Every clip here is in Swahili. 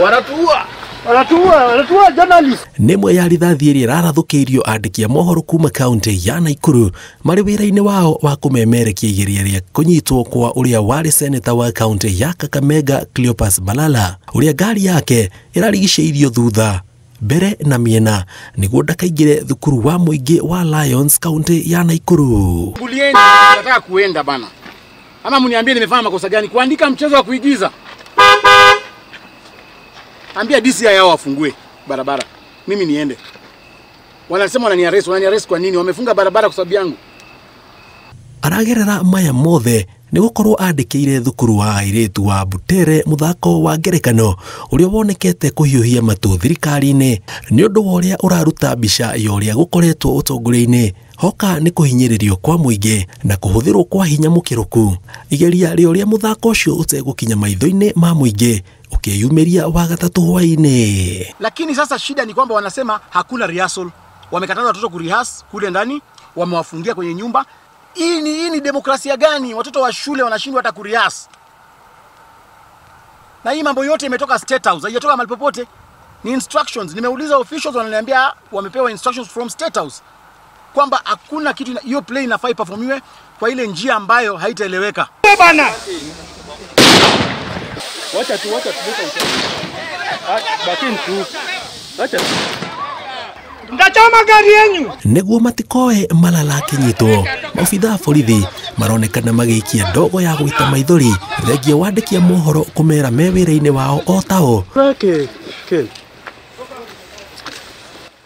Wanatua journalist. Nemwe ya rithathi ĩrĩa ĩrarathukirio andĩki a mohoro kuma kaunti ya Nakuru marĩ wĩra-inĩ wao wa kũmemerekia igeria rĩa kũnyitwo kwa ũrĩa warĩ seneta wa kaunti ya Kakamega Cleopas Malala, ũrĩa ngari yake ĩrarigicĩirio thutha mbere na miena nĩguo ndakaingĩre thukuru wa mũingĩ wa Lions kaunti ya Nakuru. Bulieni nataka kuenda bana. Ama mniambie nimefanya makosa gani kuandika mchezo wa kuigiza? Ambia DCI yao wafungue barabara. Mimi niende. Wanasema wananiarrest kwa nini? Wamefunga barabara kwa sababu yangu. Aragerera maya mothe nĩ gũkorwo andĩkĩire thukuru wa airĩtu wa Butere muthako wa ngerekano ũrĩa wonekete kũhiũhia matũ thirikari-inĩ nĩ ũndũ wa ũrĩa ũraruta mbica ya ũrĩa gũkoretwo ũtongoria-inĩ hoka nĩ kũhinyĩrĩrio kwa mũingĩ na kũhũthĩrwo kwa hinya mũkĩrũku. Igeria rĩa ũrĩa muthako ũcio ũtegũkinya maitho-inĩ ma mũingĩ ukiyumeria wa gatatu hwaini. Lakini sasa shida ni kwamba wanasema hakuna rehearsal. Wamekataza watoto kurihas kule ndani, wamewafungia kwenye nyumba. Hii ni demokrasia gani? Watoto wa shule wanashindwa hata kurihas. Na hii mambo yote imetoka State House, haijatoka mahali popote. Ni instructions. Nimeuliza officials wananiambia wamepewa instructions from State House kwamba hakuna kitu hiyo play inafaa iperformiwe kwa ile njia ambayo haitaeleweka. Bana. Wacha tu bakini tu. Wacha tu. Ndachoma gari yenyu. Nĩguo matikoe Malala akinyitwo, maobitha borithi maronekana magĩikia ndogo ya gwĩta maithori thengia wandĩki a mohoro kũmera me wĩra-inĩ wao o tao.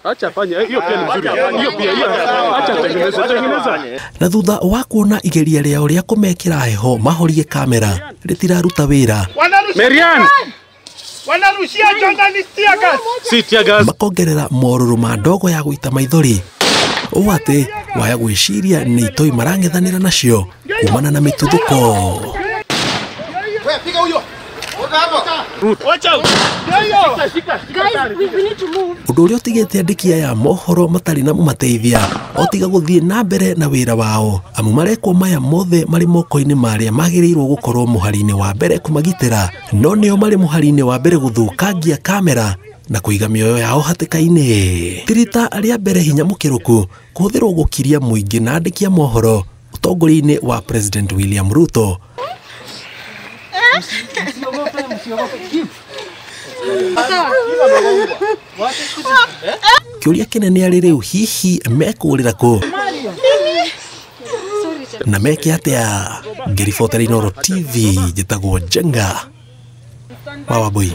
Acha fanya hiyo pia ni nzuri. Hiyo pia acha tengeneza. Na thutha wa kuona igeria rĩao rĩa kũmekĩra heho mahorie kamera rĩtiraruta wĩra. Marian wanarushia journalist gas. Si gas. Makongerera morũrũ ma ndogo ya gwĩta maithori. Ũũ atĩ waya gwĩciria nĩ itoi marang'ethanĩra nacio kumana na mĩtuthũko. Piga huyo. Watch out. Guys, we need to move. Ũndũ ũrĩa ũtigĩte andĩki aya mohoro matarĩ na mũmateithia otiga gũthiĩ na mbere na wĩra wao amu marekwo maya mothe marĩ moko-inĩ marĩa magĩrĩirwo gũkorwo mũhari-inĩ wa mbere kũmagitĩra, no nĩo marĩ mũhari-inĩ wa mbere gũthũkangia kamera na kũiga mĩoyo yao hatĩka-inĩ. Tirita rĩa mbere hinya mũkĩrũku kũhũthĩrwo gũkiria mũingĩ na andĩki a mohoro ũtongoria-inĩ wa President William Ruto. Kĩũria kĩnene arĩ rĩu hihi mekũrĩra kũ na meke atĩa? Ngĩribotera Inooro TV njĩtagwo Njenga wa Wambui.